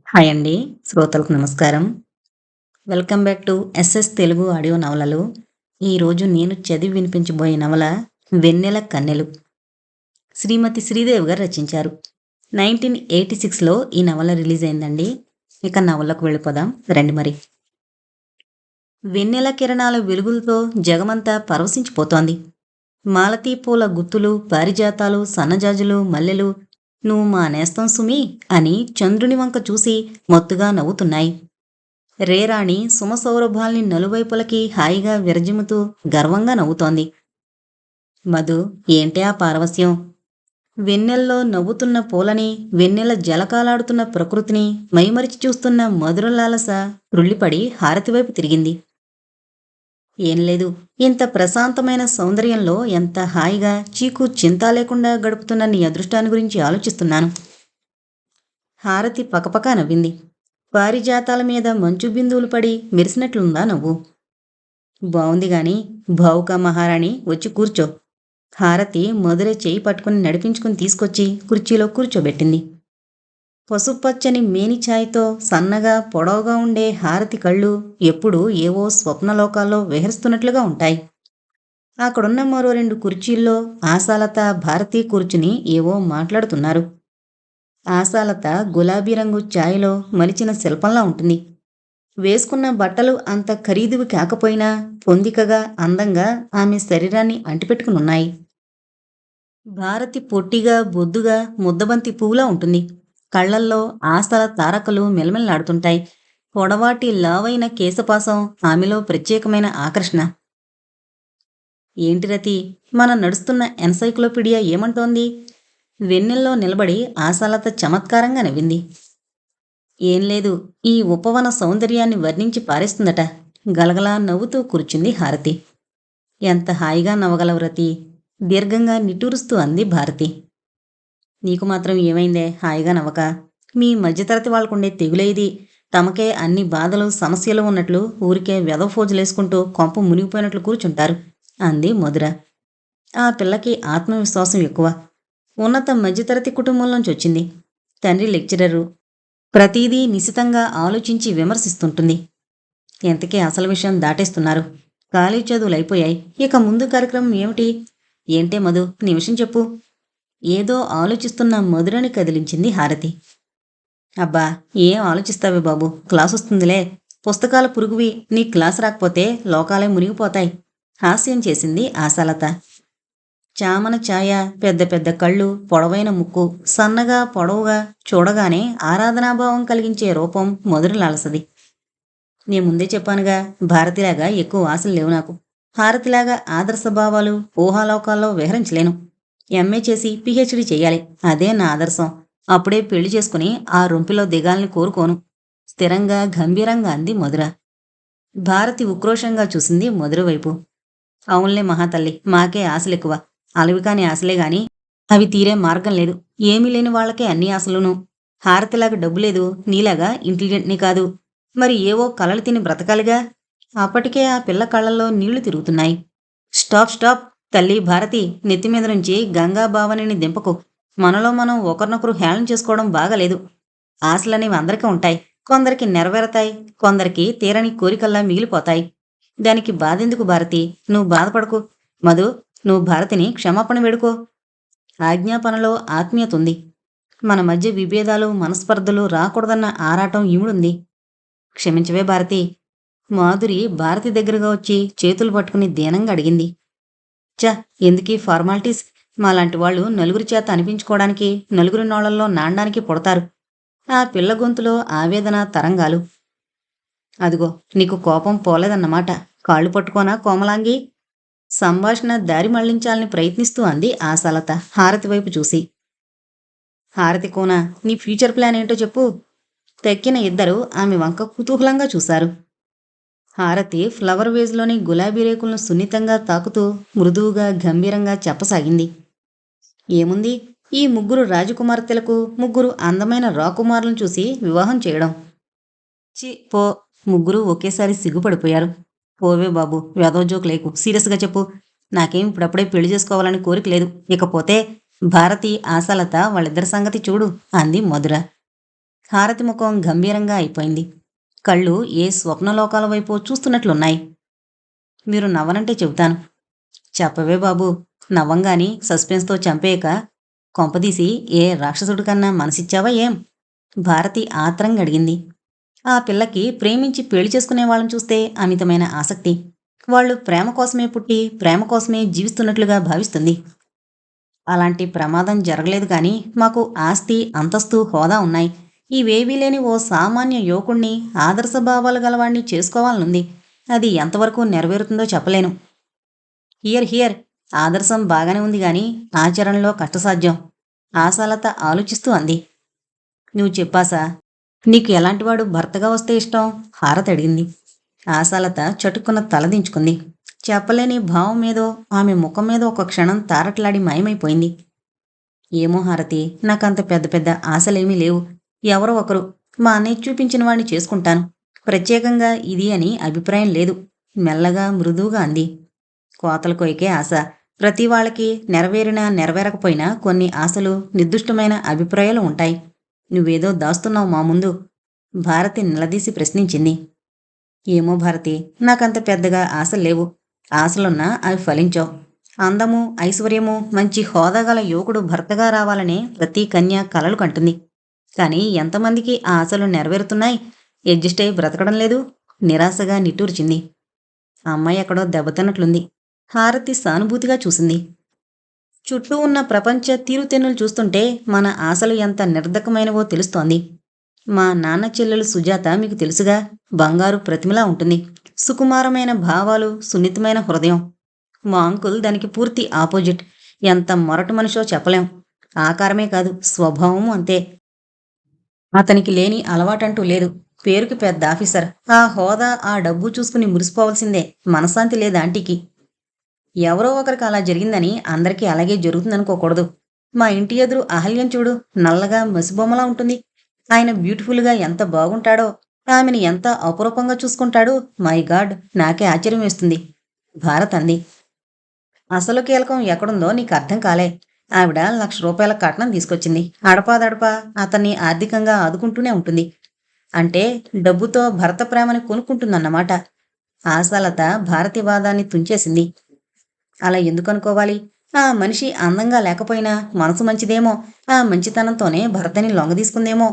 Hi అండి. శ్రోతలకు నమస్కారం. Welcome back to SS Telugu audio నవలలు. ఈరోజు నేను చదివి వినిపించబోయే నవల 'వెన్నెల కన్నెలు'. శ్రీమతి శ్రీదేవి గారు రచించారు. 1986లో ఈ నవల రిలీజ్ అయిందండి. ఇక నవలకు వెళ్ళిపోదాం రండి మరి. వెన్నెల కిరణాల వెలుగులతో జగమంతా పరవశించిపోతోంది. మాలతీ పూల గుత్తులు, పారిజాతాలు, సన్నజాజులు, మల్లెలు "నువ్వు మా నేస్తం సుమి" అని చంద్రుని వంక చూసి మత్తుగా నవ్వుతున్నాయి. రేరాణి సుమసౌరభాల్ని నలువైపులకి హాయిగా విరజిమ్ముతూ గర్వంగా నవ్వుతోంది. మధు, ఏంటే ఆ పారవస్యం? వెన్నెల్లో నవ్వుతున్న పూలని, వెన్నెల జలకాలాడుతున్న ప్రకృతిని మైమరిచి చూస్తున్న మధురలాలస త్రుళ్ళిపడి హారతివైపు తిరిగింది. ఏం లేదు, ఇంత ప్రశాంతమైన సౌందర్యంలో ఎంత హాయిగా చీకు చింతా లేకుండా గడుపుతున్న నీ అదృష్టాన్ని గురించి ఆలోచిస్తున్నాను. హారతి పకపకా నవ్వింది. పారిజాతాల మీద మంచు బిందువులు పడి మెరిసినట్లుందా నవ్వు? బావుంది గాని భావుక మహారాణి, వచ్చి కూర్చో. హారతి మధుర చేయి పట్టుకుని నడిపించుకుని తీసుకొచ్చి కుర్చీలో కూర్చోబెట్టింది. పసుపచ్చని మేనిఛాయ్తో సన్నగా పొడవుగా ఉండే హారతి కళ్ళు ఎప్పుడూ ఏవో స్వప్నలోకాల్లో విహరిస్తున్నట్లుగా ఉంటాయి. అక్కడున్న మరో 2 కుర్చీల్లో ఆశాలత, భారతి కూర్చుని ఏవో మాట్లాడుతున్నారు. ఆశాలత గులాబీ రంగు ఛాయలో మలిచిన శిల్పంలా ఉంటుంది. వేసుకున్న బట్టలు అంత ఖరీదువి కాకపోయినా పొందికగా, అందంగా ఆమె శరీరాన్ని అంటిపెట్టుకునున్నాయి. భారతి పొట్టిగా, బొద్దుగా, ముద్దబంతి పువ్వులా ఉంటుంది. కళ్లల్లో ఆశల తారకలు మెలమెల్లాడుతుంటాయి. పొడవాటి లావైన కేశపాసం ఆమెలో ప్రత్యేకమైన ఆకర్షణ. ఏంటి రతి, మన నడుస్తున్న ఎన్సైక్లోపీడియా ఏమంటోంది? వెన్నెల్లో నిలబడి ఆశాలత చమత్కారంగా నవ్వింది. ఏం లేదు, ఈ ఉపవన సౌందర్యాన్ని వర్ణించి పారేస్తుందట. గలగలా నవ్వుతూ కూర్చుంది హారతి. ఎంత హాయిగా నవ్వగలవు రతి, దీర్ఘంగా నిట్టూరుస్తూ అంది భారతి. నీకు మాత్రం ఏమైందే హాయిగా నవ్వక? మీ మధ్యతరగతి వాళ్ళకుండే తెగులే ఇది. తమకే అన్ని బాధలు, సమస్యలు ఉన్నట్లు ఊరికే వెధవఫోజులేసుకుంటూ కొంప మునిగిపోయినట్లు కూర్చుంటారు అంది మధుర. ఆ పిల్లకి ఆత్మవిశ్వాసం ఎక్కువ. ఉన్నత మధ్యతరగతి కుటుంబం నుంచి వచ్చింది. తండ్రి లెక్చరరు. ప్రతిదీ నిశితంగా ఆలోచించి విమర్శిస్తుంటుంది. ఎంతకీ అసలు విషయం దాటేస్తున్నారు. కాలేజీ చదువులు అయిపోయాయి. ఇక ముందు కార్యక్రమం ఏమిటి? ఏంటే మధు, నీ విషయం చెప్పు. ఏదో ఆలోచిస్తున్న మధురని కదిలించింది హారతి. అబ్బా, ఏం ఆలోచిస్తావే బాబు, క్లాస్ వస్తుందిలే. పుస్తకాల పురుగువి, నీ క్లాస్ రాకపోతే లోకాలే మునిగిపోతాయి హాస్యం చేసింది ఆశాలత. చామన ఛాయ, పెద్ద పెద్ద కళ్ళు, పొడవైన ముక్కు, సన్నగా పొడవుగా, చూడగానే ఆరాధనాభావం కలిగించే రూపం మధురలాలసది. నే ముందే చెప్పానుగా, భారతిలాగా ఎక్కువ ఆశలు లేవు నాకు. హారతిలాగా ఆదర్శభావాలు, ఊహాలోకాల్లో విహరించలేను. ఎంఏ చేసి పిహెచ్డి చెయ్యాలి, అదే నా ఆదర్శం. అప్పుడే పెళ్లి చేసుకుని ఆ రొంపిలో దిగాలని కోరుకోను స్థిరంగా, గంభీరంగా అంది మధుర. భారతి ఉక్రోషంగా చూసింది మధుర వైపు. అవునులే మహాతల్లి, మాకే ఆశలెక్కువ. అలవి కాని ఆశలే గాని అవి తీరే మార్గం లేదు. ఏమీ లేని వాళ్లకే అన్ని ఆశలును. హారతిలాగా డబ్బు లేదు, నీలాగా ఇంటెలిజెంట్ని కాదు. మరి ఏవో కలలు తిని బ్రతకాలిగా. అప్పటికే ఆ పిల్ల కళ్ళల్లో నీళ్లు తిరుగుతున్నాయి. స్టాప్ స్టాప్ తల్లి భారతి, నెత్తిమీద నుంచి గంగా భావనిని దింపకు. మనలో మనం ఒకరినొకరు హేళన చేసుకోవడం బాగాలేదు. ఆశలనేవి అందరికీ ఉంటాయి. కొందరికి నెరవేరతాయి, కొందరికి తీరని కోరికల్లా మిగిలిపోతాయి. దానికి బాధెందుకు భారతి? నువ్వు బాధపడకు. మధు, నువ్వు భారతిని క్షమాపణ వేడుకో. ఆజ్ఞాపనలో ఆత్మీయతుంది. మన మధ్య విభేదాలు, మనస్పర్ధలు రాకూడదన్న ఆరాటం ఈముడుంది. క్షమించవే భారతి. మాధురి భారతి దగ్గరగా వచ్చి చేతులు పట్టుకుని దీనంగా అడిగింది. చ, ఎందుకీ ఫార్మాలిటీస్? మాలాంటి వాళ్ళు నలుగురి చేత అనిపించుకోవడానికి, నలుగురి నోళ్లలో నానడానికి పుడతారు. ఆ పిల్ల గొంతులో ఆవేదన తరంగాలు. అదిగో, నీకు కోపం పోలేదన్నమాట. కాళ్ళు పట్టుకోనా కోమలాంగి? సంభాషణ దారి మళ్లించాలని ప్రయత్నిస్తూ అంది ఆశాలత హారతి వైపు చూసి. హారతి కోన, నీ ఫ్యూచర్ ప్లాన్ ఏంటో చెప్పు. తెక్కిన ఇద్దరు ఆమె వంక కుతూహలంగా చూశారు. హారతి ఫ్లవర్ వేజ్లోని గులాబీ రేకులను సున్నితంగా తాకుతూ మృదువుగా, గంభీరంగా చెప్పసాగింది. ఏముంది, ఈ ముగ్గురు రాజకుమార్తెలకు ముగ్గురు అందమైన రాకుమారులను చూసి వివాహం చేయడం. చి పో. ముగ్గురు ఒకేసారి సిగ్గుపడిపోయారు. పోవే బాబు, వెధవ లేకు, సీరియస్గా చెప్పు. నాకేం ఇప్పుడప్పుడే పెళ్లి చేసుకోవాలని కోరిక లేదు. ఇకపోతే భారతి, ఆశాలత వాళ్ళిద్దరి సంగతి చూడు అంది మధుర. హారతి ముఖం గంభీరంగా అయిపోయింది. కళ్ళు ఏ స్వప్నలోకాల వైపు చూస్తున్నట్లున్నాయి. మీరు నవ్వనంటే చెబుతాను. చెప్పవే బాబూ. నవ్వంగాని సస్పెన్స్తో చంపేయక, కొంపదీసి ఏ రాక్షసుడి కన్నా మనసిచ్చావా ఏం? భారతి ఆత్రంగా అడిగింది. ఆ పిల్లకి ప్రేమించి పెళ్లి చేసుకునే వాళ్ళని చూస్తే అమితమైన ఆసక్తి. వాళ్ళు ప్రేమ కోసమే పుట్టి ప్రేమ కోసమే జీవిస్తున్నట్లుగా భావిస్తుంది. అలాంటి ప్రమాదం జరగలేదు కానీ మాకు ఆస్తి, అంతస్తు, హోదా ఉన్నాయి. ఇవేవీ లేని ఓ సామాన్య యువకుణ్ణి ఆదర్శభావాలు గలవాణ్ణి చేసుకోవాలనుంది. అది ఎంతవరకు నెరవేరుతుందో చెప్పలేను. Here here. ఆదర్శం బాగానే ఉంది గాని ఆచరణలో కష్టసాధ్యం. ఆశాలత ఆలోచిస్తూ అంది. నువ్వు చెప్పాసా, నీకు ఎలాంటివాడు భర్తగా వస్తే ఇష్టం? హారతి అడిగింది. ఆశాలత చటుక్కున తలదించుకుంది. చెప్పలేని భావం మీదో ఆమె ముఖం మీద ఒక క్షణం తారట్లాడి మాయమైపోయింది. ఏమో హారతి, నాకంత పెద్ద పెద్ద ఆశలేమీ లేవు. ఎవరో ఒకరు మా అన్నయ్య చూపించిన వాణ్ణి చేసుకుంటాను. ప్రత్యేకంగా ఇది అని అభిప్రాయం లేదు. మెల్లగా మృదువుగా అంది. కోతల కొయ్యకే ఆశ. ప్రతి వాళ్ళకి నెరవేరినా నెరవేరకపోయినా కొన్ని ఆశలు, నిర్దుష్టమైన అభిప్రాయాలు ఉంటాయి. నువ్వేదో దాస్తున్నావు మా ముందు. భారతి నిలదీసి ప్రశ్నించింది. ఏమో భారతి, నాకంత పెద్దగా ఆశలు లేవు. ఆశలున్నా అవి ఫలించవు. అందము, ఐశ్వర్యము, మంచి హోదాగల యువకుడు భర్తగా రావాలనే ప్రతి కన్య కలలు కంటుంది. కానీ ఎంతమందికి ఆ ఆశలు నెరవేరుతున్నాయి? అడ్జస్ట్ అయి బ్రతకడం లేదు. నిరాశగా నిట్టూర్చింది. అమ్మాయి ఎక్కడో దెబ్బతిన్నట్లుంది. హారతి సానుభూతిగా చూసింది. చుట్టూ ఉన్న ప్రపంచ తీరుతెన్నులు చూస్తుంటే మన ఆశలు ఎంత నిర్ధకమైనవో తెలుస్తోంది. మా నాన్న చెల్లెలు సుజాత మీకు తెలుసుగా, బంగారు ప్రతిమలా ఉంటుంది. సుకుమారమైన భావాలు, సున్నితమైన హృదయం. మా అంకుల్ దానికి పూర్తి ఆపోజిట్. ఎంత మొరటి మనిషో చెప్పలేం. ఆకారమే కాదు, స్వభావము అంతే. అతనికి లేని అలవాటంటూ లేదు. పేరుకి పెద్ద ఆఫీసర్. ఆ హోదా, ఆ డబ్బు చూసుకుని మురిసిపోవలసిందే. మనశ్శాంతి లేదు ఆంటీకి. ఎవరో ఒకరికి అలా జరిగిందని అందరికీ అలాగే జరుగుతుందనుకోకూడదు. మా ఇంటి ఎదురు అహల్యం చూడు, నల్లగా మసిబొమ్మలా ఉంటుంది. ఆయన బ్యూటిఫుల్గా ఎంత బాగుంటాడో, ఆమెని ఎంత అపురూపంగా చూసుకుంటాడు. మై గాడ్, నాకే ఆశ్చర్యం వేస్తుంది. భారత్ అంది. అసలు కీలకం ఎక్కడుందో నీకు అర్థం కాలే. ఆవిడ ₹1,00,000 కట్నం తీసుకొచ్చింది. అడపాదడపా అతన్ని ఆర్థికంగా ఆదుకుంటూనే ఉంటుంది. అంటే డబ్బుతో భర్త ప్రేమని కొనుక్కుంటుందన్నమాట. ఆశాలత భారతీవాదాన్ని తుంచేసింది. అలా ఎందుకనుకోవాలి? ఆ మనిషి అందంగా లేకపోయినా మనసు మంచిదేమో. ఆ మంచితనంతోనే భర్తని లొంగదీసుకుందేమో.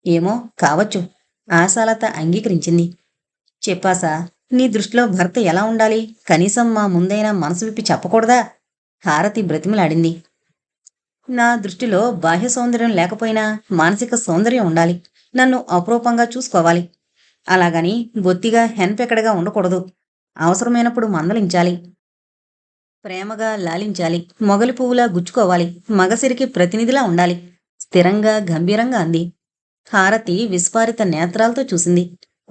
ఏమో, కావచ్చు. ఆశాలత అంగీకరించింది. చెప్పాసా, నీ దృష్టిలో భర్త ఎలా ఉండాలి? కనీసం మా ముందైనా మనసు విప్పి చెప్పకూడదా? హారతి బ్రతిమలాడింది. నా దృష్టిలో బాహ్య సౌందర్యం లేకపోయినా మానసిక సౌందర్యం ఉండాలి. నన్ను అపురూపంగా చూసుకోవాలి. అలాగని బొత్తిగా హెన్పెకడగా ఉండకూడదు. అవసరమైనప్పుడు మందలించాలి. ప్రేమగా లాలించాలి. మొగలి పువ్వులా గుచ్చుకోవాలి. మగసిరికి ప్రతినిధిలా ఉండాలి. స్థిరంగా, గంభీరంగా అంది. హారతి విస్ఫారిత నేత్రాలతో చూసింది.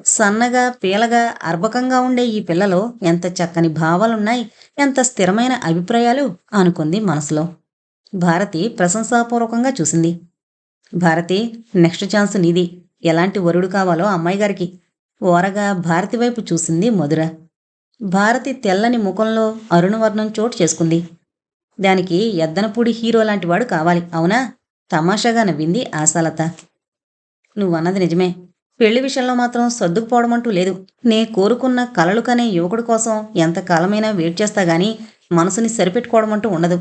సన్నగా, పీలగా, అర్భకంగా ఉండే ఈ పిల్లలో ఎంత చక్కని భావాలున్నాయి, ఎంత స్థిరమైన అభిప్రాయాలు అనుకుంది మనసులో. భారతి ప్రశంసాపూర్వకంగా చూసింది. భారతి, నెక్స్ట్ ఛాన్స్ నీది. ఎలాంటి వరుడు కావాలో అమ్మాయి గారికి. ఓరగా భారతి వైపు చూసింది మధుర. భారతి తెల్లని ముఖంలో అరుణవర్ణం చోటు చేసుకుంది. దానికి ఎద్దనపూడి హీరో లాంటివాడు కావాలి, అవునా? తమాషాగా నవ్వింది ఆశాలత. నువ్వన్నది నిజమే. పెళ్లి విషయంలో మాత్రం సర్దుకుపోవడమంటూ లేదు. నే కోరుకున్న కలలు కనే యువకుడి కోసం ఎంతకాలమైనా వెయిట్ చేస్తా గానీ మనసుని సరిపెట్టుకోవడమంటూ ఉండదు.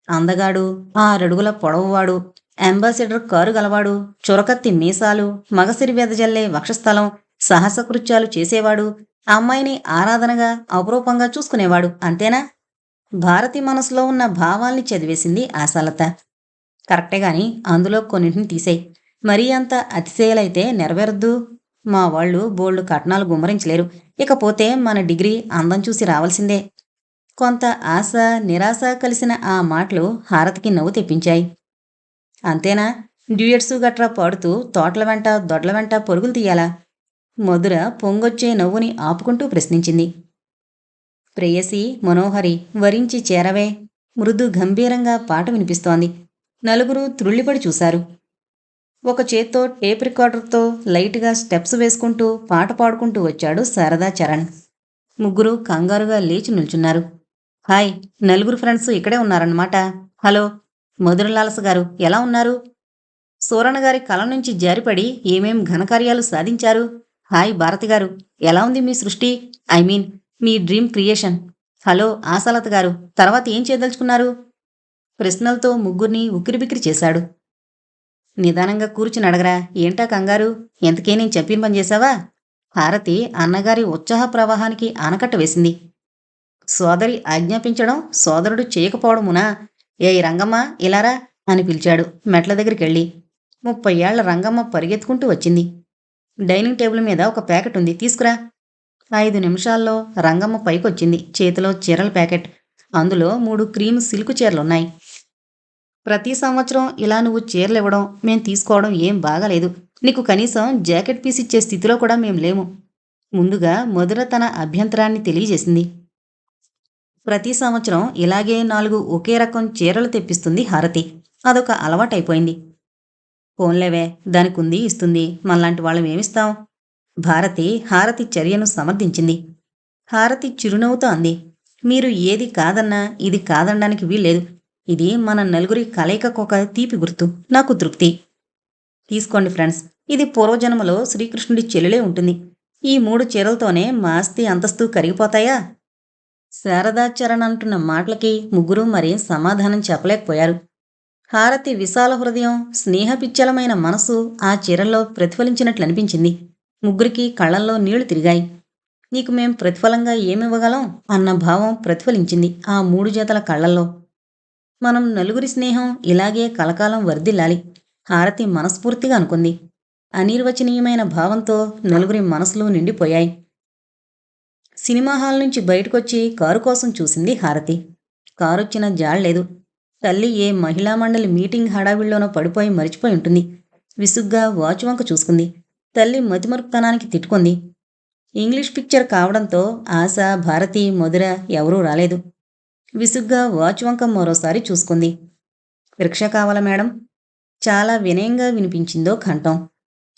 అందగాడు, 6 అడుగుల పొడవువాడు, అంబాసిడర్ కారు గలవాడు, చురకత్తి మీసాలు, మగసిరి వెదజల్లే వక్షస్థలం, సాహసకృత్యాలు చేసేవాడు, అమ్మాయిని ఆరాధనగా, అపురూపంగా చూసుకునేవాడు, అంతేనా? భారతి మనసులో ఉన్న భావాల్ని చదివేసింది ఆశాలత. కరెక్టే గాని అందులో కొన్నింటిని తీసేయ్. మరీ అంత అతిశయాలైతే నెరవేరొద్దు. మా వాళ్ళు బోల్డు కట్నాలు గుమ్మరించలేరు. ఇకపోతే మన డిగ్రీ అందం చూసి రావాల్సిందే. కొంత ఆశ, నిరాశ కలిసిన ఆ మాటలు హారతికి నవ్వు తెప్పించాయి. అంతేనా? డ్యూయట్సు గట్రా పాడుతూ తోటల వెంట, దొడ్ల వెంట పరుగులు తీయాలా? మధుర పొంగొచ్చే నవ్వుని ఆపుకుంటూ ప్రశ్నించింది. ప్రేయసి, మనోహరి, వరించి చేరవే. మృదు గంభీరంగా పాట వినిపిస్తోంది. నలుగురు త్రుళ్ళిపడి చూశారు. ఒక చేత్తో టేప్ రికార్డర్తో లైట్గా స్టెప్స్ వేసుకుంటూ పాట పాడుకుంటూ వచ్చాడు శారదా చరణ్. ముగ్గురు కంగారుగా లేచి నిల్చున్నారు. హాయ్, నలుగురు ఫ్రెండ్స్ ఇక్కడే ఉన్నారన్నమాట. హలో, మధురలాలస గారు ఎలా ఉన్నారు? సూరన్నగారి కల నుంచి జారిపడి ఏమేం ఘనకార్యాలు సాధించారు? హాయ్ భారతి గారు, ఎలా ఉంది మీ సృష్టి? I mean me dream creation. Hello Ashalatha గారు, తర్వాత ఏం చేయదలుచుకున్నారు? ప్రశ్నలతో ముగ్గురిని ఉక్కిరిబిక్కిరి చేశాడు. నిదానంగా కూర్చుని అడగరా, ఏంటా కంగారు? ఎంతకే నేను చెప్పిన పని చేశావా? హారతి అన్నగారి ఉత్సాహ ప్రవాహానికి ఆనకట్ట వేసింది. సోదరి ఆజ్ఞాపించడం సోదరుడు చేయకపోవడమునా? ఏయ్ రంగమ్మ, ఇలారా అని పిలిచాడు మెట్ల దగ్గరికెళ్ళి. 30 ఏళ్ల రంగమ్మ పరిగెత్తుకుంటూ వచ్చింది. డైనింగ్ టేబుల్ మీద ఒక ప్యాకెట్ ఉంది, తీసుకురా. 5 నిమిషాల్లో రంగమ్మ పైకొచ్చింది, చేతిలో చీరల ప్యాకెట్. అందులో 3 క్రీమ్ సిల్కు చీరలున్నాయి. ప్రతి సంవత్సరం ఇలా నువ్వు చీరలివ్వడం, మేం తీసుకోవడం ఏం బాగాలేదు. నీకు కనీసం జాకెట్ పీస్ ఇచ్చే స్థితిలో కూడా మేం లేము. ముందుగా మధుర తన అభ్యంతరాన్ని తెలియజేసింది. ప్రతి సంవత్సరం ఇలాగే 4 ఒకే రకం చీరలు తెప్పిస్తుంది హారతి. అదొక అలవాటైపోయింది. పోన్లేవే, దానికుంది ఇస్తుంది, మనలాంటి వాళ్ళమేమిస్తాం? భారతి హారతి చర్యను సమర్థించింది. హారతి చిరునవ్వుతో అంది, మీరు ఏది కాదన్నా ఇది కాదనడానికి వీల్లేదు. ఇది మన నలుగురి కలయికకొక తీపి గుర్తు. నాకు తృప్తి. తీసుకోండి ఫ్రెండ్స్, ఇది పూర్వజన్మలో శ్రీకృష్ణుడి చెల్లెలే ఉంటుంది. ఈ 3 చీరలతోనే మా ఆస్తి అంతస్తు కరిగిపోతాయా? శారదాచరణ్ అంటున్న మాటలకి ముగ్గురు మరేం సమాధానం చెప్పలేకపోయారు. హారతి విశాల హృదయం, స్నేహపిచ్చలమైన మనసు ఆ చీరల్లో ప్రతిఫలించినట్లనిపించింది. ముగ్గురికి కళ్ళల్లో నీళ్లు తిరిగాయి. నీకు మేం ప్రతిఫలంగా ఏమివ్వగలం అన్న భావం ప్రతిఫలించింది ఆ 3 జతల కళ్ళల్లో. మనం నలుగురి స్నేహం ఇలాగే కలకాలం వర్ధిల్లాలి, హారతి మనస్ఫూర్తిగా అనుకుంది. అనిర్వచనీయమైన భావంతో నలుగురి మనసులు నిండిపోయాయి. సినిమా హాల్ నుంచి బయటకొచ్చి కారు కోసం చూసింది హారతి. కారొచ్చిన జాళ్లేదు. తల్లి ఏ మహిళా మండలి మీటింగ్ హడావిడిలోనో పడిపోయి మరిచిపోయి ఉంటుంది. విసుగ్గా వాచ్ వంక చూసుకుంది. తల్లి మతిమరుపుతనానికి తిట్టుకుంది. ఇంగ్లీష్ పిక్చర్ కావడంతో ఆశ, భారతి, మధుర ఎవరూ రాలేదు. విసుగ్గా వాచ్ వంక మరోసారి చూసుకుంది. రిక్షా కావాలా మేడం? చాలా వినయంగా వినిపించిందో కంఠం.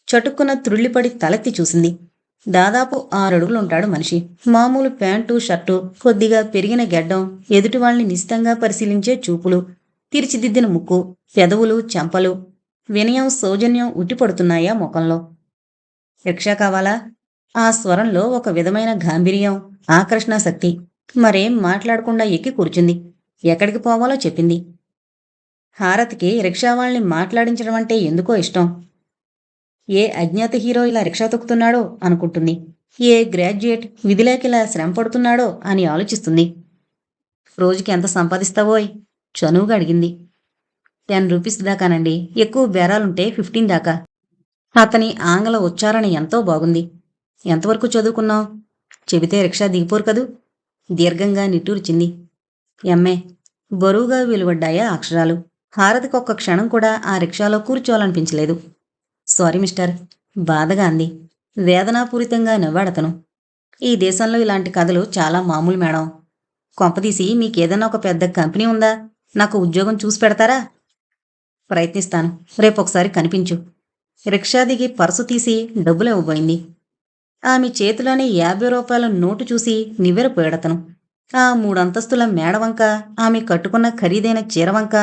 చటుక్కున త్రుళ్ళిపడి తలెత్తి చూసింది. దాదాపు 6 అడుగులుంటాడు మనిషి. మామూలు ప్యాంటు, షర్టు, కొద్దిగా పెరిగిన గెడ్డం, ఎదుటివాళ్ని నిశితంగా పరిశీలించే చూపులు, తీర్చిదిద్దిన ముక్కు, పెదవులు, చెంపలు. వినయం, సౌజన్యం ఉట్టిపడుతున్నాయా ముఖంలో. రిక్షా కావాలా? ఆ స్వరంలో ఒక విధమైన గాంభీర్యం, ఆకర్షణాశక్తి. మరేం మాట్లాడకుండా ఎక్కి కూర్చుంది. ఎక్కడికి పోవాలో చెప్పింది. హారతికి రిక్షావాళ్ని మాట్లాడించడం అంటే ఎందుకో ఇష్టం. ఏ అజ్ఞాత హీరో ఇలా రిక్షా తొక్కుతున్నాడో అనుకుంటుంది. ఏ గ్రాడ్యుయేట్ విధిలేకిలా శ్రమ పడుతున్నాడో అని ఆలోచిస్తుంది. రోజుకి ఎంత సంపాదిస్తావోయ్? చనువుగా అడిగింది. 10 రూపీస్ దాకానండి, ఎక్కువ బేరాలుంటే 15 దాకా. అతని ఆంగ్ల ఉచ్చారణ ఎంతో బాగుంది. ఎంతవరకు చదువుకున్నావు? చెబితే రిక్షా దిగిపోరు కదూ. దీర్ఘంగా నిట్టూర్చింది. ఎంఏ. బరువుగా వెలువడ్డాయా అక్షరాలు. హారతికొక్క క్షణం కూడా ఆ రిక్షాలో కూర్చోవాలనిపించలేదు. సారీ మిస్టర్, బాధగా అంది. వేదనాపూరితంగా నవ్వాడతను. ఈ దేశంలో ఇలాంటి కథలు చాలా మామూలు మేడం. కొంపదీసి మీకేదన్నా ఒక పెద్ద కంపెనీ ఉందా? నాకు ఉద్యోగం చూసి పెడతారా? ప్రయత్నిస్తాను, రేపొకసారి కనిపించు. రిక్షా దిగి పర్సు తీసి డబ్బులు ఇవ్వబోయింది. ఆమె చేతిలోని 50 రూపాయల నోటు చూసి నివ్వెరపోయాడతను. ఆ 3 అంతస్తుల మేడవంక, ఆమె కట్టుకున్న ఖరీదైన చీరవంక,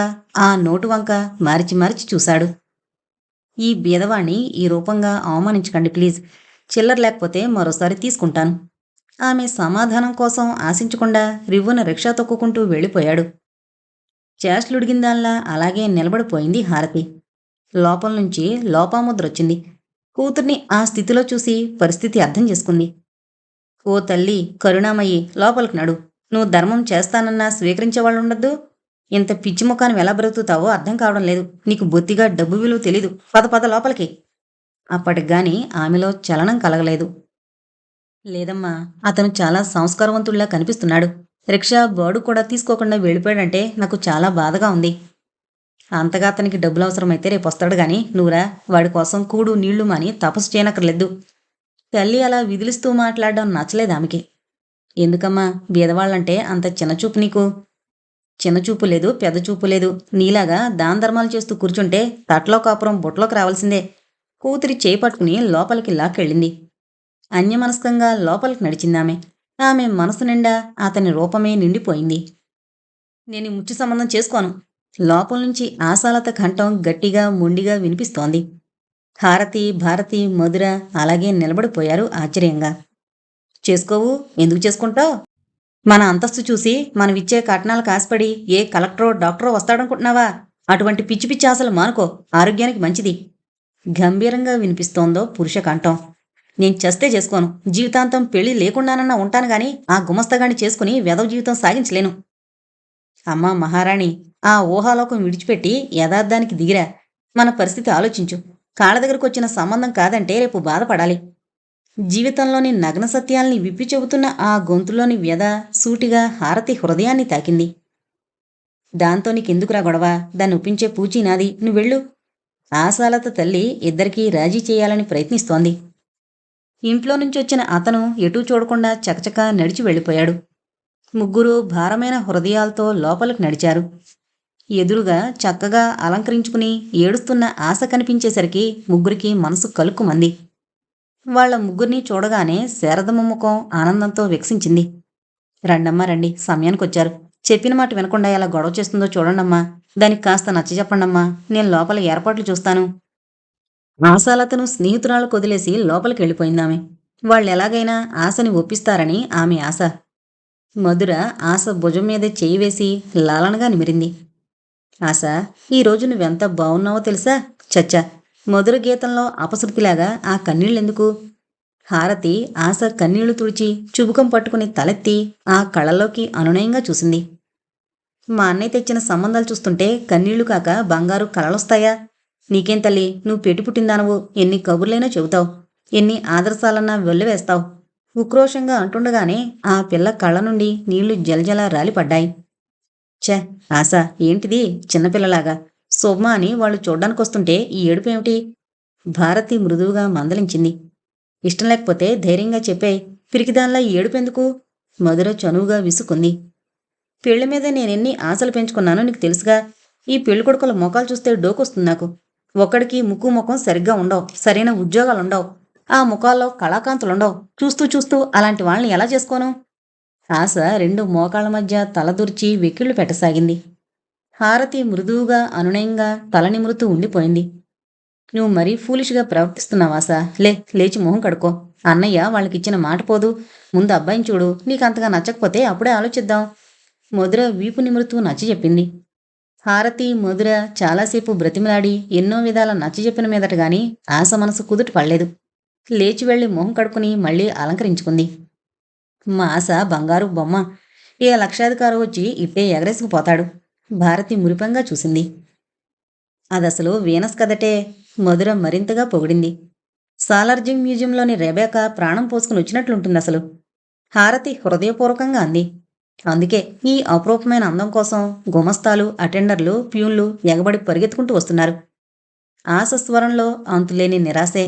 ఆ నోటు వంక మార్చి మార్చి చూశాడు. ఈ బీదవాణ్ణి ఈ రూపంగా అవమానించకండి ప్లీజ్. చిల్లర లేకపోతే మరోసారి తీసుకుంటాను. ఆమె సమాధానం కోసం ఆశించకుండా రివ్వున రిక్షా తొక్కుకుంటూ వెళ్ళిపోయాడు. చేష్టలుడిగిందాల్లా అలాగే నిలబడిపోయింది హారతి. లోపల నుంచి లోపాముద్రొచ్చింది. కూతుర్ని ఆ స్థితిలో చూసి పరిస్థితి అర్థం చేసుకుంది. ఓ తల్లి కరుణామయ్యి, లోపలికి నడు. నువ్వు ధర్మం చేస్తానన్నా స్వీకరించేవాళ్ళుండద్దు. ఇంత పిచ్చి ముఖాన్ని ఎలా బ్రతుకుతావో అర్థం కావడం లేదు. నీకు బొత్తిగా డబ్బు విలువ తెలీదు. పద పద లోపలికి. అప్పటికిగాని ఆమెలో చలనం కలగలేదు. లేదమ్మా, అతను చాలా సంస్కారవంతుల్లా కనిపిస్తున్నాడు. రిక్షా బాడు కూడా తీసుకోకుండా వెళ్ళిపోయాడంటే నాకు చాలా బాధగా ఉంది. అంతగా అతనికి డబ్బులు అవసరమైతే రేపొస్తాడు గాని నువ్వురా, వాడి కోసం కూడు నీళ్లు మాని తపస్సు చేయనక్కర్లేదు. తల్లి అలా విదిలిస్తూ మాట్లాడడం నచ్చలేదు ఆమెకి. ఎందుకమ్మా బీదవాళ్ళంటే అంత చిన్నచూపు నీకు? చిన్నచూపు లేదు, పెద్ద చూపు లేదు. నీలాగా దాన ధర్మాలు చేస్తూ కూర్చుంటే తట్లో కాపురం బుట్టలోకి రావాల్సిందే. కూతురి చేయి పట్టుకుని లోపలికి లాక్కెళ్ళింది. అన్యమనస్కంగా లోపలికి నడిచిందామె. ఆమె మనసు నిండా అతని రూపమే నిండిపోయింది. నేను ముచ్చు సంబంధం చేసుకోను. లోపల నుంచి ఆశాలత కంఠం గట్టిగా మొండిగా వినిపిస్తోంది. హారతి, భారతి, మధుర అలాగే నిలబడిపోయారు ఆశ్చర్యంగా. చేసుకోవు? ఎందుకు చేసుకుంటావ్? మన అంతస్తు చూసి మనమిచ్చే కట్నాలకు ఆశపడి ఏ కలెక్టరో, డాక్టరో వస్తాడనుకుంటున్నావా? అటువంటి పిచ్చి పిచ్చి ఆశలు మానుకో. ఆరోగ్యానికి మంచిది. గంభీరంగా వినిపిస్తోందో పురుష కంఠం. నేను చస్తే చేసుకోను. జీవితాంతం పెళ్లి లేకుండానన్నా ఉంటాను గాని ఆ గుమస్తగాడిని చేసుకుని వెధవ జీవితం సాగించలేను. అమ్మా మహారాణి, ఆ ఊహాలోకం విడిచిపెట్టి యథార్థానికి దిగిరా. మన పరిస్థితి ఆలోచించు. కాళ్ళ దగ్గరకొచ్చిన సంబంధం కాదంటే రేపు బాధపడాలి. జీవితంలోని నగ్న సత్యాల్ని విప్పి చెబుతున్న ఆ గొంతులోని వ్యధ సూటిగా హారతి హృదయాన్ని తాకింది. దాంతో నీకెందుకురా గొడవ? దాన్ని ఒప్పించే పూచీ నాది. నువ్వెళ్ళు. ఆశాలత తల్లి ఇద్దరికీ రాజీ చేయాలని ప్రయత్నిస్తోంది. ఇంట్లో నుంచొచ్చిన అతను ఎటూ చూడకుండా చకచకా నడిచి వెళ్ళిపోయాడు. ముగ్గురు భారమైన హృదయాలతో లోపలికి నడిచారు. ఎదురుగా చక్కగా అలంకరించుకుని ఏడుస్తున్న ఆశ కనిపించేసరికి ముగ్గురికి మనసు కలుక్కుమంది. వాళ్ల ముగ్గురిని చూడగానే శారదమ్మ ముఖం ఆనందంతో వికసించింది. రండమ్మా రండి, సమయానికొచ్చారు. చెప్పిన మాట వినకుండా ఎలా గొడవ చేస్తుందో చూడండమ్మా. దానికి కాస్త నచ్చజెప్పండమ్మా. నేను లోపల ఏర్పాట్లు చూస్తాను. ఆశాలతను స్నేహితురాలకు వదిలేసి లోపలికి వెళ్ళిపోయిందామె. వాళ్ళెలాగైనా ఆశని ఒప్పిస్తారని ఆమె ఆశ. మధుర ఆశ భుజం మీద చేయి వేసి లాలనగా నిమిరింది. ఆశ, ఈరోజు నువ్వెంత బావున్నావో తెలుసా? చచ్చా, మధుర గీతంలో అపశృతిలాగా ఆ కన్నీళ్ళెందుకు? హారతి ఆశ కన్నీళ్లు తుడిచి చుబుకం పట్టుకుని తలెత్తి ఆ కళ్ళలోకి అనునయంగా చూసింది. మా అన్నయ్య తెచ్చిన సంబంధాలు చూస్తుంటే కన్నీళ్లు కాక బంగారు కలలొస్తాయా? నీకేం తల్లి, నువ్వు పెట్టి పుట్టిందానవు. ఎన్ని కబుర్లైనా చెబుతావు, ఎన్ని ఆదర్శాలన్నా వెళ్ళివేస్తావు. ఉక్రోషంగా అంటుండగానే ఆ పిల్ల కళ్ళ నుండి నీళ్లు జలజల రాలిపడ్డాయి. ఛే ఆశ, ఏంటిది చిన్నపిల్లలాగా? శోభ అని వాళ్ళు చూడ్డానికొస్తుంటే ఈ ఏడుపేమిటి? భారతి మృదువుగా మందలించింది. ఇష్టం లేకపోతే ధైర్యంగా చెప్పేయ్. పిరికిదాన్లా ఈ ఏడుపెందుకు? మధుర చనువుగా విసుకుంది. పెళ్లి మీద నేనెన్ని ఆశలు పెంచుకున్నానో నీకు తెలుసుగా. ఈ పెళ్లి కొడుకుల మొఖాలు చూస్తే డోకొస్తుంది నాకు. ఒక్కడికి ముక్కు ముఖం సరిగ్గా ఉండవు, సరైన ఉద్యోగాలుండవు, ఆ ముఖాల్లో కళాకాంతులుండవు. చూస్తూ చూస్తూ అలాంటి వాళ్ళని ఎలా చేసుకోను? ఆశ రెండు మోకాళ్ళ మధ్య తలదూర్చి వెక్కిళ్లు పెట్టసాగింది. హారతి మృదువుగా అనునయంగా తల నిమురుతూ ఉండిపోయింది. నువ్వు మరీ ఫూలిష్గా ప్రవర్తిస్తున్నావాసా. లేచి మొహం కడుక్కో. అన్నయ్య వాళ్ళకిచ్చిన మాట పోదు. ముందు అబ్బాయిని చూడు. నీకంతగా నచ్చకపోతే అప్పుడే ఆలోచిద్దాం. మధుర వీపు నిమురుతూ నచ్చజెప్పింది. హారతి, మధుర చాలాసేపు బ్రతిమలాడి ఎన్నో విధాల నచ్చజెప్పిన మీదట గాని ఆశ మనసు కుదుట పడలేదు. లేచి వెళ్లి మొహం కడుక్కుని మళ్లీ అలంకరించుకుంది. మా ఆశ బంగారు బొమ్మ. ఏ లక్షాధికారు వచ్చి ఇట్టే ఎగరేసుకుపోతాడు. భారతి మురిపంగా చూసింది. అదసలు వీనస్ కదటే. మధుర మరింతగా పొగిడింది. సాలార్జింగ్ మ్యూజియంలోని రెబేకా ప్రాణం పోసుకుని వచ్చినట్లుంటుంది అసలు. హారతి హృదయపూర్వకంగా అంది. అందుకే ఈ అపురూపమైన అందం కోసం గుమస్తాలు, అటెండర్లు, ప్యూన్లు ఎగబడి పరిగెత్తుకుంటూ వస్తున్నారు. ఆశ స్వరంలో అంతులేని నిరాశే.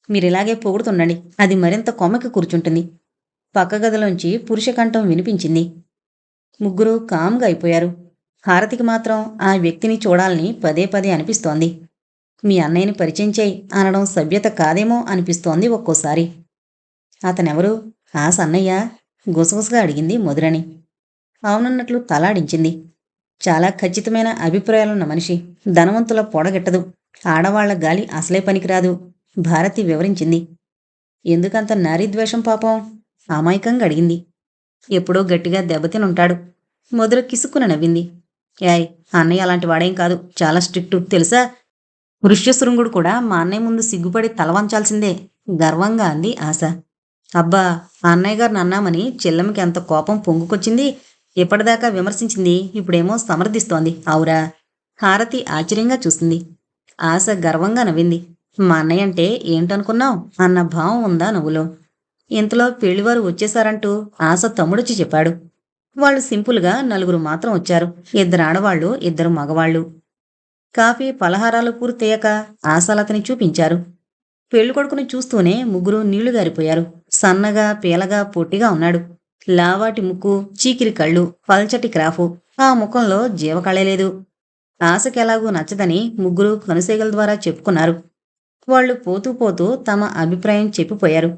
మీరిలాగే పొగుడుతుండండి, అది మరింత కొమ్మకి కూర్చుంటుంది. పక్క గదిలోంచి పురుషకంఠం వినిపించింది. ముగ్గురు కామ్గా అయిపోయారు. హారతికి మాత్రం ఆ వ్యక్తిని చూడాలని పదే పదే అనిపిస్తోంది. మీ అన్నయ్యని పరిచయం చేయి అనడం సభ్యత కాదేమో అనిపిస్తోంది ఒక్కోసారి. అతనెవరు? ఆశ అన్నయ్య? గుసగుసగా అడిగింది మధురని. అవునన్నట్లు తలాడించింది. చాలా ఖచ్చితమైన అభిప్రాయాలున్న మనిషి. ధనవంతుల పొడగెట్టదు. ఆడవాళ్ల గాలి అసలే పనికిరాదు. భారతి వివరించింది. ఎందుకంత నారీద్వేషం పాపం? అమాయకంగా అడిగింది. ఎప్పుడో గట్టిగా దెబ్బతినుంటాడు. మధుర కిసుక్కున నవ్వింది. యాయ్, అన్నయ్య అలాంటి వాడేం కాదు. చాలా స్ట్రిక్టు తెలుసా. వృష్యశృంగుడు కూడా మా అన్నయ్య ముందు సిగ్గుపడి తలవంచాల్సిందే గర్వంగా అంది ఆశ. అబ్బా, అన్నయ్య గారిని అన్నామని చెల్లెమ్మకి ఎంత కోపం పొంగుకొచ్చింది. ఎప్పటిదాకా విమర్శించింది, ఇప్పుడేమో సమర్థిస్తోంది. అవురా? హారతి ఆశ్చర్యంగా చూసింది. ఆశ గర్వంగా నవ్వింది. మా అన్నయ్య అంటే ఏంటనుకున్నావు అన్న భావం ఉందా నవ్వులో. ఇంతలో పెళ్లివారు వచ్చేశారంటూ ఆశ తమ్ముడొచ్చి చెప్పాడు. వాళ్ళు సింపుల్గా నలుగురు మాత్రం వచ్చారు. 2 ఆడవాళ్లు, 2 మగవాళ్లు. కాఫీ పలహారాలు పూర్తయ్యాక ఆశలతని చూపించారు. పెళ్ళికొడుకుని చూస్తూనే ముగ్గురు నీళ్లు గారిపోయారు. సన్నగా, పీలగా, పొట్టిగా ఉన్నాడు. లావాటి ముక్కు, చీకిరి కళ్ళు, పల్చటి క్రాఫు. ఆ ముఖంలో జీవకళలేదు. ఆశకెలాగూ నచ్చదని ముగ్గురు కనుసేగల ద్వారా చెప్పుకున్నారు. వాళ్ళు పోతూ పోతూ తమ అభిప్రాయం చెప్పిపోయారు.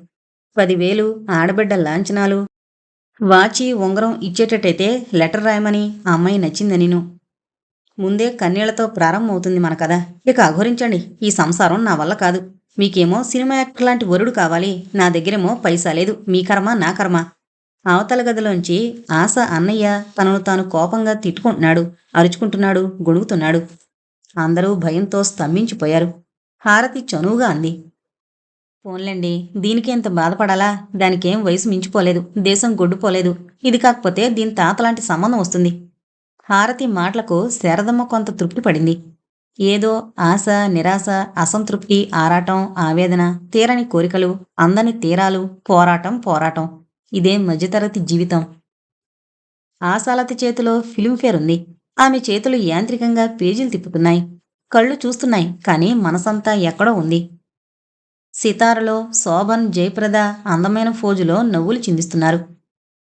10,000 ఆడబిడ్డ లాంఛనాలు, వాచి, ఉంగరం ఇచ్చేటట్టయితే లెటర్ రాయమని అమ్మాయి నచ్చిందనిను. ముందే కన్నీళ్లతో ప్రారంభమవుతుంది మన కథ. ఇక అఘోరించండి. ఈ సంసారం నా వల్ల కాదు. మీకేమో సినిమా యాక్టర్ లాంటి వరుడు కావాలి. నా దగ్గరేమో పైసా లేదు. మీ కర్మ నా కర్మ. అవతల గదిలోంచి ఆశ అన్నయ్య తనను తాను కోపంగా తిట్టుకుంటున్నాడు, అరుచుకుంటున్నాడు, గొణుగుతున్నాడు. అందరూ భయంతో స్తంభించిపోయారు. హారతి చనువుగా అంది. పోన్లేండి, దీనికే ఇంత బాధపడాలా? దానికేం వయసు మించిపోలేదు, దేశం గొడ్డుపోలేదు. ఇది కాకపోతే దీని తాతలాంటి సంబంధం వస్తుంది. హారతి మాటలకు శారదమ్మ కొంత తృప్తి పడింది. ఏదో ఆశ, నిరాశ, అసంతృప్తి, ఆరాటం, ఆవేదన, తీరని కోరికలు, అందని తీరాలు, పోరాటం పోరాటం. ఇదే మధ్యతరగతి జీవితం. ఆశాలతి చేతిలో ఫిల్మ్ఫేర్ ఉంది. ఆమె చేతులు యాంత్రికంగా పేజీలు తిప్పుతున్నాయి. కళ్ళు చూస్తున్నాయి, కానీ మనసంతా ఎక్కడో ఉంది. సితారలో శోభన్, జయప్రద అందమైన ఫోజులో నవ్వులు చిందిస్తున్నారు.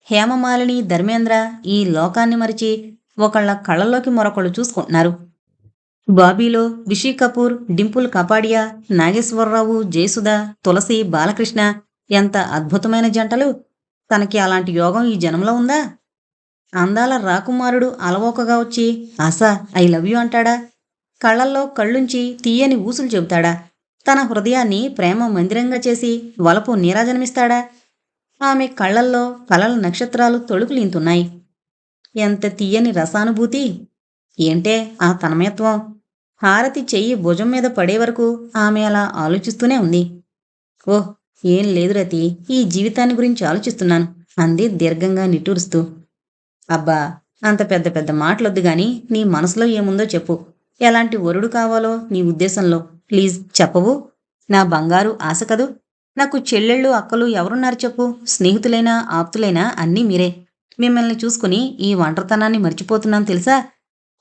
హేమమాలిని, ధర్మేంద్ర ఈ లోకాన్ని మరిచి ఒకళ్ళ కళ్ళల్లోకి మరొకళ్ళు చూసుకుంటున్నారు. బాబీలో రిషి కపూర్, డింపుల్ కపాడియా, నాగేశ్వరరావు, జయసుధ, తులసి, బాలకృష్ణ ఎంత అద్భుతమైన జంటలు! తనకి అలాంటి యోగం ఈ జనంలో ఉందా? అందాల రాకుమారుడు అలవోకగా వచ్చి ఆశా ఐ లవ్ యూ అంటాడా? కళ్ళల్లో కళ్ళుంచి తీయని ఊసులు చెబుతాడా? తన హృదయాన్ని ప్రేమ మందిరంగా చేసి వలపు నీరాజనమిస్తాడా? ఆమె కళ్ళల్లో కలల నక్షత్రాలు తొడుకులింతున్నాయి. ఎంత తీయని రసానుభూతి! ఏంటే ఆ తన్మయత్వం! హారతి చెయ్యి భుజం మీద పడే వరకు ఆమె అలా ఆలోచిస్తూనే ఉంది. ఓహ్, ఏం లేదు రతి, ఈ జీవితాన్ని గురించి ఆలోచిస్తున్నాను అంది దీర్ఘంగా నిట్టూరుస్తూ. అబ్బా, అంత పెద్ద పెద్ద మాటలొద్దు గాని నీ మనసులో ఏముందో చెప్పు. ఎలాంటి వరుడు కావాలో నీ ఉద్దేశంలో? ప్లీజ్ చెప్పవు? నా బంగారు ఆశ కదూ. నాకు చెల్లెళ్ళు, అక్కలు ఎవరున్నారు చెప్పు? స్నేహితులైనా ఆప్తులైనా అన్నీ మీరే. మిమ్మల్ని చూసుకుని ఈ ఒంటరితనాన్ని మర్చిపోతున్నాను తెలుసా?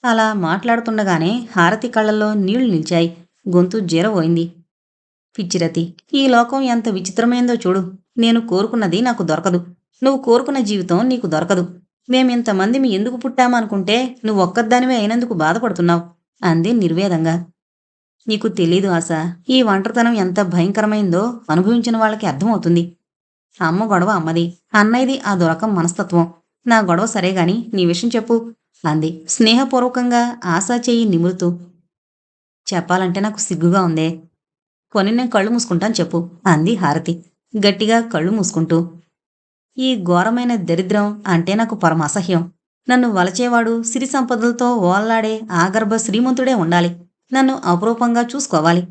అలా మాట్లాడుతుండగానే హారతి కళ్ళల్లో నీళ్లు నిలిచాయి. గొంతు జీరబోయింది. పిచ్చిరతి, ఈ లోకం ఎంత విచిత్రమైందో చూడు. నేను కోరుకున్నది నాకు దొరకదు. నువ్వు కోరుకున్న జీవితం నీకు దొరకదు. మేమింతమందిమి ఎందుకు పుట్టామనుకుంటే నువ్వొక్కదానివే అయినందుకు బాధపడుతున్నావు అంది నిర్వేదంగా. నీకు తెలీదు ఆశ, ఈ ఒంటరితనం ఎంత భయంకరమైందో అనుభవించిన వాళ్ళకి అర్థమవుతుంది. అమ్మ గొడవ అమ్మది, అన్నయ్యది ఆ దొరకం మనస్తత్వం. నా గొడవ సరేగాని నీ విషయం చెప్పు అంది స్నేహపూర్వకంగా ఆశా చెయ్యి నిమురుతూ. చెప్పాలంటే నాకు సిగ్గుగా ఉందే. పోనీ నేను కళ్ళు మూసుకుంటాను చెప్పు అంది హారతి గట్టిగా కళ్ళు మూసుకుంటూ. ఈ ఘోరమైన దరిద్రం అంటే నాకు పరమ అసహ్యం. నన్ను వలచేవాడు సిరి సంపదలతో ఓల్లాడే ఆగర్భ శ్రీమంతుడే ఉండాలి. నన్ను అపురూపంగా చూసుకోవాలి.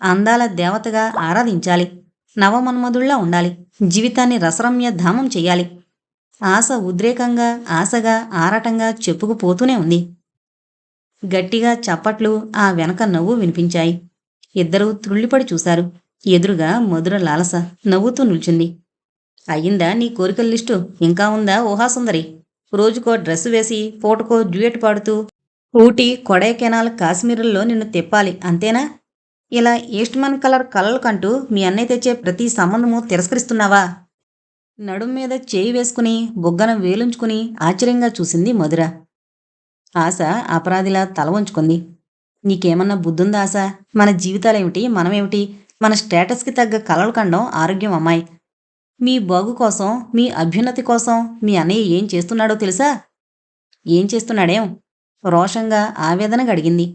అందాల దేవతగా ఆరాధించాలి. నవమన్మధుళ్లా ఉండాలి. జీవితాన్ని రసరమ్య ధామం చెయ్యాలి. ఆశ ఉద్రేకంగా, ఆశగా, ఆరాటంగా చెప్పుకుపోతూనే ఉంది. గట్టిగా చప్పట్లు, ఆ వెనక నవ్వు వినిపించాయి. ఇద్దరూ త్రుళ్ళిపడి చూశారు. ఎదురుగా మధుర లాలస నవ్వుతూ నిల్చుంది. అయ్యిందా నీ కోరికల లిస్టు? ఇంకా ఉందా ఊహాసుందరి? రోజుకో డ్రెస్సు వేసి పూటకో డ్యూయట్ పాడుతూ ఊటీ, కొడైకెనాల్, కాశ్మీరుల్లో నిన్ను తిప్పాలి అంతేనా? ఇలా ఈస్ట్మన్ కలర్ కలలు కంటూ మీ అన్నయ్య తెచ్చే ప్రతి సంబంధము తిరస్కరిస్తున్నావా? నడుం మీద చేయి వేసుకుని బుగ్గన వేలుంచుకుని ఆశ్చర్యంగా చూసింది మధుర. ఆశ అపరాధిలా తల వంచుకుంది. నీకేమన్నా బుద్ధుందా ఆశ? మన జీవితాలేమిటి, మనమేమిటి? మన స్టేటస్కి తగ్గ కలలు కండం ఆరోగ్యం అమ్మాయి. మీ బాగు కోసం, మీ అభ్యున్నతి కోసం మీ అన్నయ్య ఏం చేస్తున్నాడో తెలుసా? ఏం చేస్తున్నాడేం? రోషంగా ఆవేదనగా అడిగింది.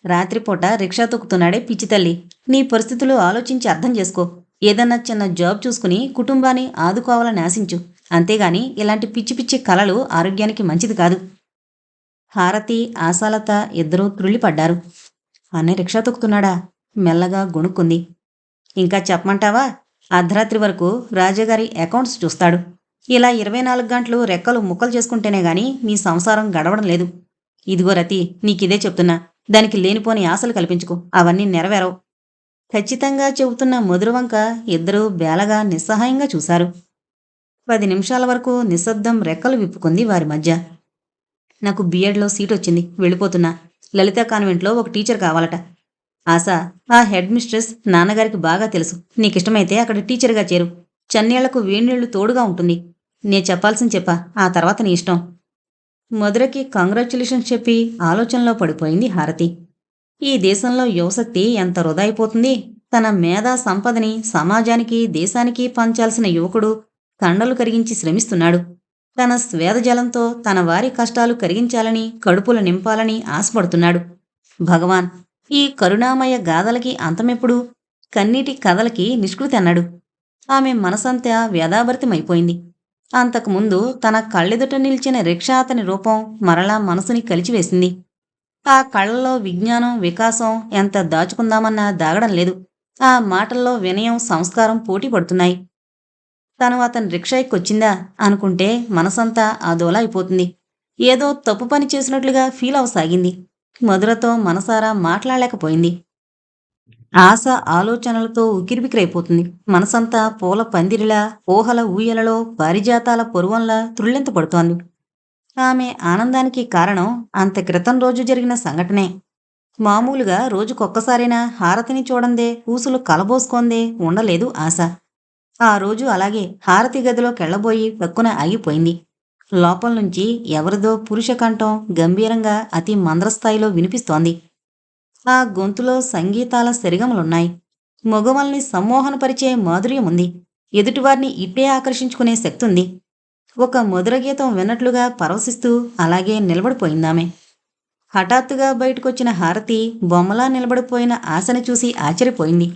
రాత్రిపూట రిక్షా తొక్కుతున్నాడే పిచ్చి తల్లి. నీ పరిస్థితులు ఆలోచించి అర్థం చేసుకో. ఏదన్నా చిన్న జాబ్ చూసుకుని కుటుంబాన్ని ఆదుకోవాలని ఆశించు. అంతేగాని ఇలాంటి పిచ్చి పిచ్చి కలలు ఆరోగ్యానికి మంచిది కాదు. హారతి, ఆశాలత ఇద్దరూ త్రుళ్ళిపడ్డారు. అన్నయ్య రిక్షా తొక్కుతున్నాడా? మెల్లగా గొణుక్కుంది. ఇంకా చెప్పమంటావా? అర్ధరాత్రి వరకు రాజాగారి అకౌంట్స్ చూస్తాడు. ఇలా 24 గంటలు రెక్కలు ముక్కలు చేసుకుంటేనే గాని మీ సంసారం గడవడం లేదు. ఇదిగో రతి, నీకిదే చెప్తున్నా. దానికి లేనిపోని ఆశలు కల్పించుకో. అవన్నీ నెరవేరవు. ఖచ్చితంగా చెబుతున్న మధురవంక ఇద్దరూ బేలగా నిస్సహాయంగా చూశారు. 10 నిమిషాల వరకు నిశ్శబ్దం రెక్కలు విప్పుకుంది వారి మధ్య. నాకు బిఎడ్లో సీట్ వచ్చింది, వెళ్ళిపోతున్నా. లలిత కాన్వెంట్లో ఒక టీచర్ కావాలట. ఆశ, ఆ హెడ్ మిస్ట్రెస్ నాన్నగారికి బాగా తెలుసు. నీకిష్టమైతే అక్కడ టీచర్గా చేరు. చన్నేళ్లకు వేణీళ్లు తోడుగా ఉంటుంది. నే చెప్పాల్సింది చెప్పా, ఆ తర్వాత నీ ఇష్టం. మధురకి కంగ్రాచ్యులేషన్స్ చెప్పి ఆలోచనలో పడిపోయింది హారతి. ఈ దేశంలో యువశక్తి ఎంత వృధా అయిపోతుంది. తన మేధా సంపదని సమాజానికి, దేశానికి పంచాల్సిన యువకుడు కండలు కరిగించి శ్రమిస్తున్నాడు. తన స్వేదజలంతో తన వారి కష్టాలు కరిగించాలని, కడుపులు నింపాలని ఆశపడుతున్నాడు. భగవాన్, ఈ కరుణామయ గాథలకి అంతమెప్పుడు? కన్నీటి కథలకి నిష్కృతి అన్నాడు. ఆమె మనసంతా వ్యధాభరితమైపోయింది. అంతకుముందు తన కళ్ళెదుట నిలిచిన రిక్షా అతని రూపం మరలా మనసుని కలిచివేసింది. ఆ కళ్ళల్లో విజ్ఞానం, వికాసం ఎంత దాచుకుందామన్నా దాగడం లేదు. ఆ మాటల్లో వినయం, సంస్కారం పోటీ పడుతున్నాయి. తను అతని రిక్షా ఎక్కొచ్చిందా అనుకుంటే మనసంతా అదోలా అయిపోతుంది. ఏదో తప్పు పని చేసినట్లుగా ఫీల్ అవసాగింది. మధురతో మనసారా మాట్లాడలేకపోయింది. ఆశ ఆలోచనలతో ఉక్కిరిబిక్కిరైపోతుంది. మనసంతా పూల పందిరిలా, ఊహల ఊయలలో పారిజాతాల పొరువంలా త్రుళ్ళింతపడుతోంది. ఆమె ఆనందానికి కారణం అంత క్రితం రోజు జరిగిన సంఘటనే. మామూలుగా రోజుకొక్కసారైనా హారతిని చూడందే, ఊసులు కలబోసుకొందే ఉండలేదు ఆశ. ఆ రోజు అలాగే హారతి గదిలోకెళ్ళబోయి పక్కున ఆగిపోయింది. లోపల నుంచి ఎవరిదో పురుష కంఠం గంభీరంగా అతి మంద్రస్థాయిలో వినిపిస్తోంది. ఆ గొంతులో సంగీతాల సరిగమలున్నాయి. మగవల్ని సమ్మోహనపరిచే మాధుర్యముంది. ఎదుటివారిని ఇట్టే ఆకర్షించుకునే శక్తుంది. ఒక మధుర గీతం విన్నట్లుగా పరవశిస్తూ అలాగే నిలబడిపోయిందామె. హఠాత్తుగా బయటకొచ్చిన హారతి బొమ్మలా నిలబడిపోయిన ఆశని చూసి ఆశ్చర్యపోయింది.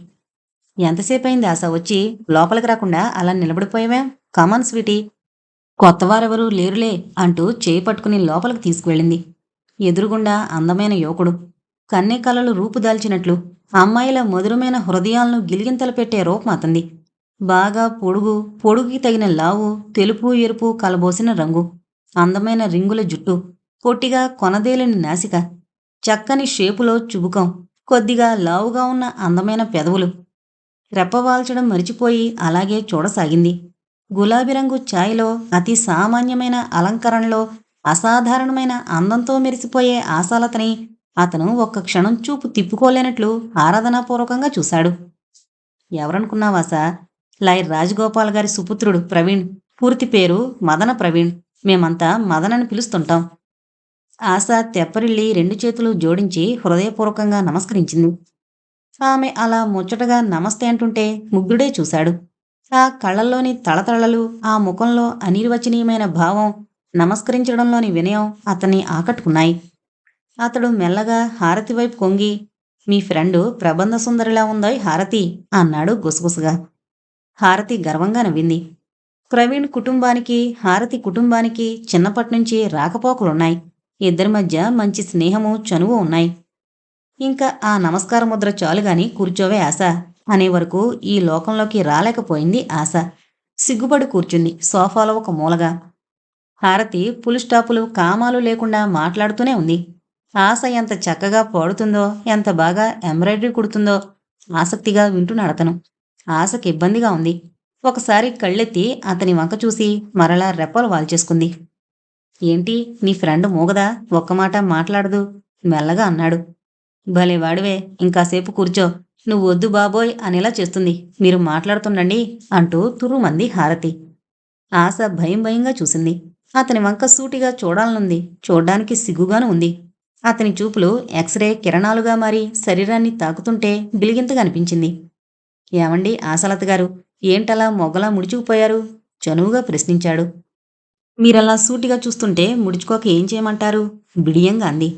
ఎంతసేపయింది ఆశ వచ్చి? లోపలికి రాకుండా అలా నిలబడిపోయావేం? కమాన్ స్వీటీ. కొత్తవారెవరూ లేరులే అంటూ చేయి పట్టుకుని లోపలికి తీసుకువెళ్ళింది. ఎదురుగుండా అందమైన యువకుడు. కన్నె కలలు రూపుదాల్చినట్లు అమ్మాయిల మధురమైన హృదయాలను గిలిగింతలు పెట్టే రూపం అతంది. బాగా పొడుగుకి తగిన లావు, తెలుపు ఎరుపు కలబోసిన రంగు, అందమైన రింగుల జుట్టు, పొట్టిగా కొనదేలిని నాసిక, చక్కని షేపులో చుబుకం, కొద్దిగా లావుగా ఉన్న అందమైన పెదవులు. రెప్పవాల్చడం మరిచిపోయి అలాగే చూడసాగింది. గులాబీ రంగు ఛాయలో, అతి సామాన్యమైన అలంకరణలో అసాధారణమైన అందంతో మెరిసిపోయే ఆశాలతని అతను ఒక్క క్షణం చూపు తిప్పుకోలేనట్లు ఆరాధనాపూర్వకంగా చూశాడు. ఎవరనుకున్నావాసా? లాయర్ రాజగోపాల్ గారి సుపుత్రుడు ప్రవీణ్. పూర్తి పేరు మదన ప్రవీణ్. మేమంతా మదనని పిలుస్తుంటాం. ఆశ తెప్పరిల్లి 2 చేతులు జోడించి హృదయపూర్వకంగా నమస్కరించింది. ఆమె అలా ముచ్చటగా నమస్తే అంటుంటే ముగ్ధుడే చూశాడు. ఆ కళ్ళల్లోని తళతళలు, ఆ ముఖంలో అనిర్వచనీయమైన భావం, నమస్కరించడంలోని వినయం అతన్ని ఆకట్టుకున్నాయి. అతడు మెల్లగా హారతి వైపు కొంగి, మీ ఫ్రెండు ప్రబంధ సుందరిలా ఉందోయ్ హారతి అన్నాడు గుసగుసగా. హారతి గర్వంగా నవ్వింది. ప్రవీణ్ కుటుంబానికి, హారతి కుటుంబానికి చిన్నప్పటినుంచి రాకపోకలున్నాయి. ఇద్దరి మధ్య మంచి స్నేహము, చనువు ఉన్నాయి. ఇంకా ఆ నమస్కార ముద్ర చాలుగాని కూర్చోవే ఆశ అనే వరకు ఈ లోకంలోకి రాలేకపోయింది ఆశ. సిగ్గుపడి కూర్చుంది సోఫాలో ఒక మూలగా. హారతి ఫుల్ స్టాపులు, కామాలు లేకుండా మాట్లాడుతూనే ఉంది. ఆశ ఎంత చక్కగా పాడుతుందో, ఎంత బాగా ఎంబ్రాయిడరీ కుడుతుందో ఆసక్తిగా వింటున్నాడు అతను. ఆశకి ఇబ్బందిగా ఉంది. ఒకసారి కళ్ళెత్తి అతని వంక చూసి మరలా రెప్పలు వాల్చేసుకుంది. ఏంటి, నీ ఫ్రెండ్ మూగదా? ఒక్క మాట మాట్లాడదు మెల్లగా అన్నాడు. భలే వాడివే, ఇంకాసేపు కూర్చో. నువ్వు వద్దు బాబోయ్ అనేలా చేస్తుంది. మీరు మాట్లాడుతుండండి అంటూ తుర్రుమంది హారతి. ఆశ భయం భయంగా చూసింది. అతని వంక సూటిగా చూడాలనుంది. చూడ్డానికి సిగ్గుగాను ఉంది. అతని చూపులు ఎక్స్రే కిరణాలుగా మారి శరీరాన్ని తాకుతుంటే గిలిగింతగా అనిపించింది. ఏమండి ఆశలత గారు, ఏంటలా మొగ్గలా ముడుచుకుపోయారు? చనువుగా ప్రశ్నించాడు. మీరలా సూటిగా చూస్తుంటే ముడుచుకోక ఏం చేయమంటారు? బిడియంగా అంది.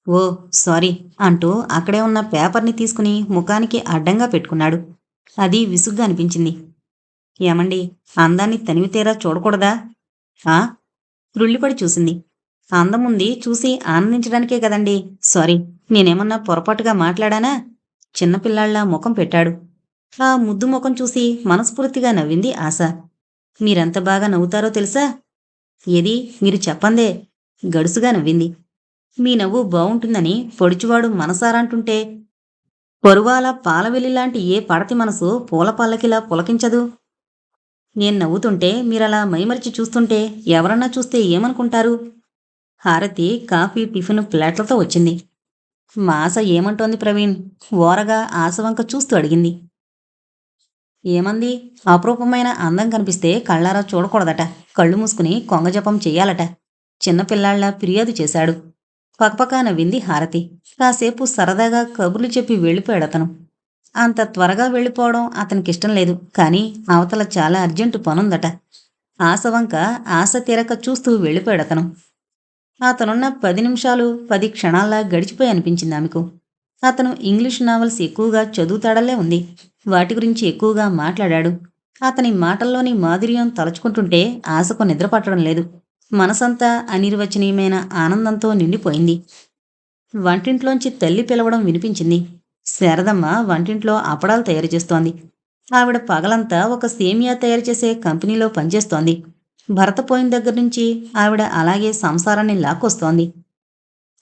ఓ సారీ అంటూ అక్కడే ఉన్న పేపర్ని తీసుకుని ముఖానికి అడ్డంగా పెట్టుకున్నాడు. అది విసుగ్గా అనిపించింది. ఏమండి, అందాన్ని తనివితేరా చూడకూడదా? ఆ త్రుళ్ళిపడి చూసింది. అందముంది చూసి ఆనందించడానికే కదండి. సారీ, నేనేమన్నా పొరపాటుగా మాట్లాడానా? చిన్నపిల్లాళ్లా ముఖం పెట్టాడు. ఆ ముద్దు ముఖం చూసి మనస్ఫూర్తిగా నవ్వింది ఆశ. మీరెంత బాగా నవ్వుతారో తెలుసా? ఏది, మీరు చెప్పందే. గడుసుగా నవ్వింది. మీ నవ్వు బావుంటుందని పొడుచువాడు మనసారంటుంటే పరువాల పాలవెల్లిలాంటి ఏ పడతి మనసు పూల పల్లకిలా పులకించదు. నేను నవ్వుతుంటే మీరలా మైమరిచి చూస్తుంటే ఎవరన్నా చూస్తే ఏమనుకుంటారు? హారతి కాఫీ, టిఫిన్ ప్లేట్లతో వచ్చింది. మా ఆశ ఏమంటోంది ప్రవీణ్? ఓరగా ఆశవంక చూస్తూ అడిగింది. ఏమంది? అపురూపమైన అందం కనిపిస్తే కళ్ళారా చూడకూడదట. కళ్ళు మూసుకుని కొంగజపం చెయ్యాలట. చిన్నపిల్లాళ్ల ఫిర్యాదు చేశాడు. పకపకా నవ్వింది హారతి. కాసేపు సరదాగా కబుర్లు చెప్పి వెళ్ళిపోయాడతను. అంత త్వరగా వెళ్ళిపోవడం అతనికిష్టం లేదు. కానీ అవతల చాలా అర్జెంటు పనుందట. ఆశ వంక ఆశ తీరక చూస్తూ వెళ్ళిపోయాడతను. అతనున్న 10 నిమిషాలు 10 క్షణాల్లా గడిచిపోయి అనిపించింది ఆమెకు. అతను ఇంగ్లీష్ నావెల్స్ ఎక్కువగా చదువుతాడల్లే ఉంది. వాటి గురించి ఎక్కువగా మాట్లాడాడు. అతని మాటల్లోని మాధుర్యం తలుచుకుంటుంటే ఆశకు నిద్ర పట్టడం లేదు. మనసంతా అనిర్వచనీయమైన ఆనందంతో నిండిపోయింది. వంటింట్లోంచి తల్లి పిలవడం వినిపించింది. శారదమ్మ వంటింట్లో అప్పడాలు తయారు చేస్తోంది. ఆవిడ పగలంతా ఒక సేమియా తయారు చేసే కంపెనీలో పనిచేస్తోంది. భర్త పోయిన దగ్గర్నుంచి ఆవిడ అలాగే సంసారాన్ని లాక్కొస్తోంది.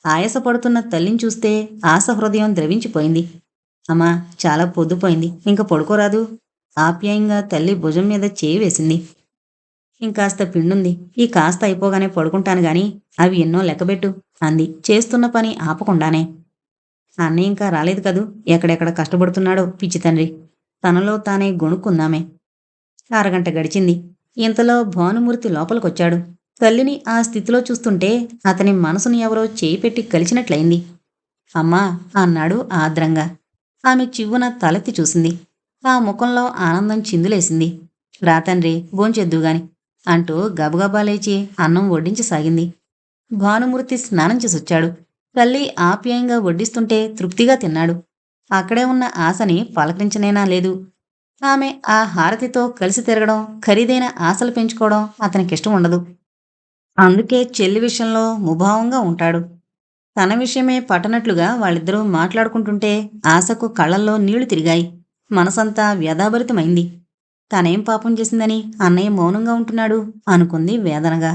ఆయాసపడుతున్న తల్లిని చూస్తే ఆశ హృదయం ద్రవించిపోయింది. అమ్మా, చాలా పొద్దుపోయింది, ఇంక పడుకోరాదూ? ఆప్యాయంగా తల్లి భుజం మీద చేయి వేసింది. ఇంకాస్త పిండుంది, ఈ కాస్త అయిపోగానే పడుకుంటాను గాని అవి ఎన్నో లెక్కబెట్టు అంది చేస్తున్న పని ఆపకుండానే. అన్నయ్య ఇంకా రాలేదు కదూ, ఎక్కడెక్కడ కష్టపడుతున్నాడో పిచ్చి తండ్రి. తనలో తానే గొణుక్కుందామే. అరగంట గడిచింది. ఇంతలో భానుమూర్తి లోపలికొచ్చాడు. తల్లిని ఆ స్థితిలో చూస్తుంటే అతని మనసుని ఎవరో చేయి పెట్టి కలిచినట్లయింది. అమ్మా అన్నాడు ఆర్ద్రంగా. ఆమె చివ్వున తలెత్తి చూసింది. ఆ ముఖంలో ఆనందం చిందులేసింది. రా తండ్రి, భోంచేద్దువుగాని అంటూ గబగబా లేచి అన్నం వడ్డించసాగింది. భానుమూర్తి స్నానం చేసొచ్చాడు. తల్లి ఆప్యాయంగా వడ్డిస్తుంటే తృప్తిగా తిన్నాడు. అక్కడే ఉన్న ఆశని పలకరించనేనా లేదు. ఆమె ఆ హారతితో కలిసి తిరగడం, ఖరీదైన ఆశలు పెంచుకోవడం అతనికిష్టం ఉండదు. అందుకే చెల్లి విషయంలో ముభావంగా ఉంటాడు. తన విషయమే పట్టనట్లుగా వాళ్ళిద్దరూ మాట్లాడుకుంటుంటే ఆశకు కళ్ళల్లో నీళ్లు తిరిగాయి. మనసంతా వ్యధాభరితమైంది. తనేం పాపం చేసిందని అన్నయ్య మౌనంగా ఉంటున్నాడు అనుకుంది వేదనగా.